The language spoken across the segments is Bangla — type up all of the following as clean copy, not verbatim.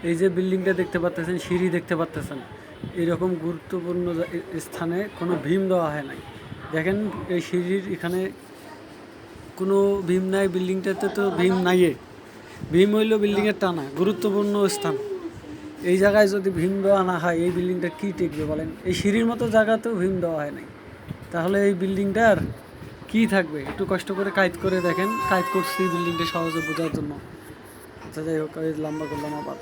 এই যে বিল্ডিংটা দেখতে পাচ্ছেন, সিঁড়ি দেখতে পাচ্ছেন, এরকম গুরুত্বপূর্ণ স্থানে কোনো ভীম দেওয়া হয় নাই। দেখেন এই সিঁড়ির এখানে কোনো ভীম নাই, বিল্ডিংটাতে তো ভীম নাই। ভীম হইল বিল্ডিংয়ের টানা গুরুত্বপূর্ণ স্থান। এই জায়গায় যদি ভীম দেওয়া না হয়, এই বিল্ডিংটা কী টিকবে বলেন? এই সিঁড়ির মতো জায়গাতেও ভীম দেওয়া হয় নাই, তাহলে এই বিল্ডিংটার কী থাকবে? একটু কষ্ট করে কাজ করে দেখেন। কাজ করছি বিল্ডিংটা সহজে বোঝার জন্য। আচ্ছা যাই হোক, এই লম্বা করলাম আবার।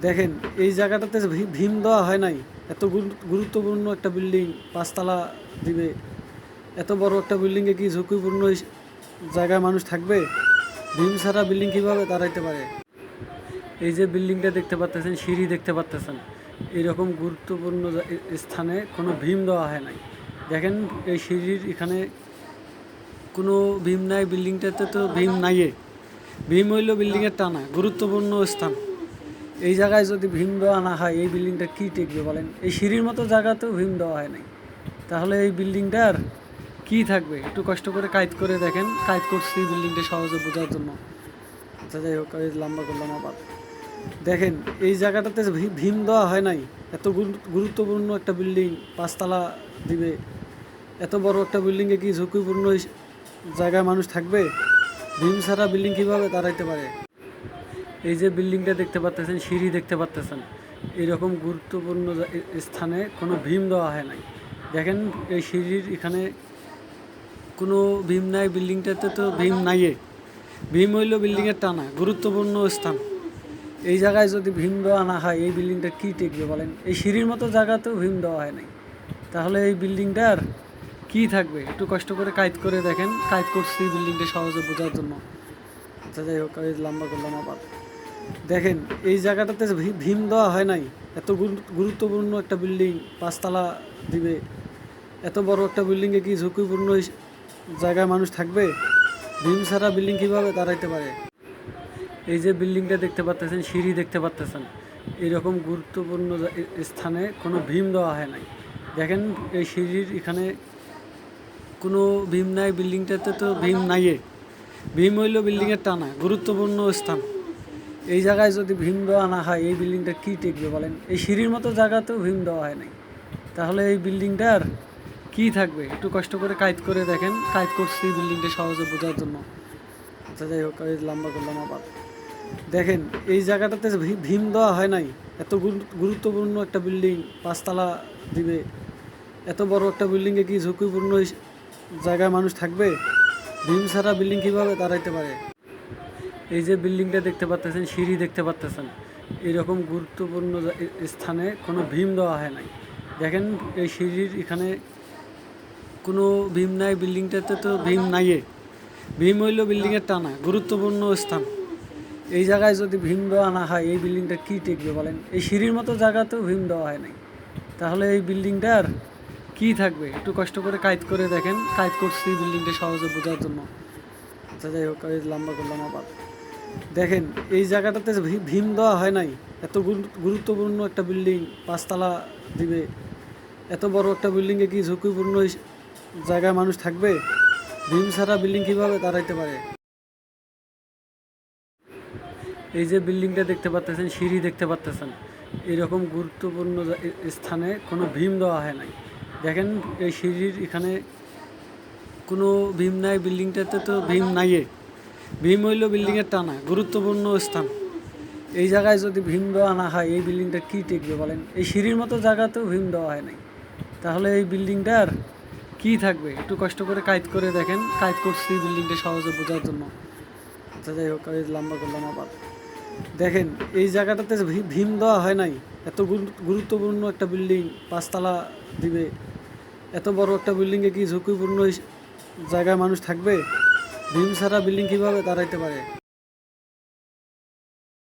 দেখেন এই জায়গাটাতে ভীম দেওয়া হয় নাই। এত গুরুত্বপূর্ণ একটা বিল্ডিং, 5 তলা দিবে, এত বড় একটা বিল্ডিংয়ে কি ঝুঁকিপূর্ণ জায়গায় মানুষ থাকবে? ভীম ছাড়া বিল্ডিং কীভাবে দাঁড়াইতে পারে? এই যে বিল্ডিংটা দেখতে পাচ্ছেন, সিঁড়ি দেখতে পাচ্ছেন, এরকম গুরুত্বপূর্ণ স্থানে কোনো ভীম দেওয়া হয় নাই। দেখেন এই সিঁড়ির এখানে কোনো ভীম নাই, বিল্ডিংটাতে তো ভীম নাই। ভীম হইল বিল্ডিংয়ের টানা গুরুত্বপূর্ণ স্থান। এই জায়গায় যদি ভীম দেওয়া না হয়, এই বিল্ডিংটা কী টিকবে বলেন? এই সিঁড়ির মতো জায়গাতেও ভীম দেওয়া হয় নাই, তাহলে এই বিল্ডিংটার কী থাকবে? একটু কষ্ট করে কাজ করে দেখেন। কাজ করছি বিল্ডিংটা সহজে বোঝার জন্য। আচ্ছা যাই হোক, এই লম্বা করলাম আবার। দেখেন এই জায়গাটাতে ভীম দেওয়া হয় নাই। এত গুরুত্বপূর্ণ একটা বিল্ডিং, 5 তলা দিবে, এত বড় একটা বিল্ডিংয়ে কি ঝুঁকিপূর্ণ জায়গায় মানুষ থাকবে? ভীম ছাড়া বিল্ডিং কীভাবে দাঁড়াইতে পারে? এই যে বিল্ডিংটা দেখতে পাচ্ছেন, সিঁড়ি দেখতে পাচ্ছেন, এরকম গুরুত্বপূর্ণ স্থানে কোনো ভীম দেওয়া হয় নাই। দেখেন এই সিঁড়ির এখানে কোনো ভীম নাই, বিল্ডিংটাতে তো ভীম নাই। ভীম হইল বিল্ডিংয়ের টানা গুরুত্বপূর্ণ স্থান। এই জায়গায় যদি ভীম দেওয়া না হয়, এই বিল্ডিংটা কী টিকবে বলেন? এই সিঁড়ির মতো জায়গাতেও ভীম দেওয়া হয় নাই, তাহলে এই বিল্ডিংটার কী থাকবে? একটু কষ্ট করে কাজ করে দেখেন। কাজ করছি বিল্ডিংটা সহজে বোঝার জন্য। আচ্ছা যাই হোক, এই লম্বা করলাম আবার। দেখেন এই জায়গাটাতে ভীম দেওয়া হয় নাই। এত গুরুত্বপূর্ণ একটা বিল্ডিং, 5 তলা দিবে, এত বড় একটা বিল্ডিংয়ে কি ঝুঁকিপূর্ণ জায়গায় মানুষ থাকবে? ভীম ছাড়া বিল্ডিং কীভাবে দাঁড়াইতে পারে? এই যে বিল্ডিংটা দেখতে পাচ্ছেন, সিঁড়ি দেখতে পাচ্ছেন, এরকম গুরুত্বপূর্ণ স্থানে কোনো ভীম দেওয়া হয় নাই। দেখেন এই সিঁড়ির এখানে কোনো ভীম নাই, বিল্ডিংটাতে তো ভীম নাই। ভীম হইল বিল্ডিংয়ের টানা গুরুত্বপূর্ণ স্থান। এই জায়গায় যদি ভীম দেওয়া না হয়, এই বিল্ডিংটা কী টিকবে বলেন? এই সিঁড়ির মতো জায়গাতেও ভীম দেওয়া হয় নাই, তাহলে এই বিল্ডিংটার কী থাকবে? একটু কষ্ট করে কাজ করে দেখেন। কাজ করছি বিল্ডিংটা সহজে বোঝার জন্য। আচ্ছা যাই হোক, এই লম্বা করলাম আবার। দেখেন এই জায়গাটাতে ভীম দেওয়া হয় নাই। এত গুরুত্বপূর্ণ একটা বিল্ডিং, 5 তলা দিবে, এত বড় একটা বিল্ডিংয়ে কি ঝুঁকিপূর্ণ জায়গায় মানুষ থাকবে? ভীম ছাড়া বিল্ডিং কীভাবে দাঁড়াইতে পারে? এই যে বিল্ডিংটা দেখতে পাচ্ছেন, সিঁড়ি দেখতে পাচ্ছেন, এরকম গুরুত্বপূর্ণ স্থানে কোনো ভীম দেওয়া হয় নাই। দেখেন এই সিঁড়ির এখানে কোনো ভীম নাই, বিল্ডিংটাতে তো ভীম নাই। ভীম হইল বিল্ডিংয়ের টানা গুরুত্বপূর্ণ স্থান। এই জায়গায় যদি ভীম দেওয়া না হয়, এই বিল্ডিংটা কী টিকবে বলেন? এই সিঁড়ির মতো জায়গাতেও ভীম দেওয়া হয় নাই, তাহলে এই বিল্ডিংটার কী থাকবে? একটু কষ্ট করে কাজ করে দেখেন। কাজ করছি বিল্ডিংটা সহজে বোঝার জন্য। আচ্ছা যাই হোক, এই লম্বা করলাম আবার। দেখেন এই জায়গাটাতে ভীম দেওয়া হয় নাই। এত গুরুত্বপূর্ণ একটা বিল্ডিং, 5 তলা দিবে, এত বড় একটা বিল্ডিংয়ে কি ঝুঁকিপূর্ণ জায়গায় মানুষ থাকবে? ভীম ছাড়া বিল্ডিং কীভাবে দাঁড়াইতে পারে? এই যে বিল্ডিংটা দেখতে পাচ্ছেন, সিঁড়ি দেখতে পাচ্ছেন, এরকম গুরুত্বপূর্ণ স্থানে কোনো ভীম দেওয়া হয় নাই। দেখেন এই সিঁড়ির এখানে কোনো ভীম নাই, বিল্ডিংটাতে তো ভীম নাই। ভীম হইল বিল্ডিংয়ের টানা গুরুত্বপূর্ণ স্থান। এই জায়গায় যদি ভীম দেওয়া না হয়, এই বিল্ডিংটা কী টিকবে বলেন? এই সিঁড়ির মতো জায়গাতেও ভীম দেওয়া হয় নাই, তাহলে এই বিল্ডিংটার কী থাকবে? একটু কষ্ট করে কাজ করে দেখেন। কাজ করছি বিল্ডিংটা সহজে বোঝার জন্য। আচ্ছা যাই হোক, এই লম্বা করলাম আবার। দেখেন এই জায়গাটাতে ভীম দেওয়া হয় নাই। এত গুরুত্বপূর্ণ একটা বিল্ডিং, 5 তলা দিবে, এত বড় একটা বিল্ডিংয়ে কি ঝুঁকিপূর্ণ জায়গায় মানুষ থাকবে? ভীম ছাড়া বিল্ডিং কীভাবে দাঁড়াইতে পারে?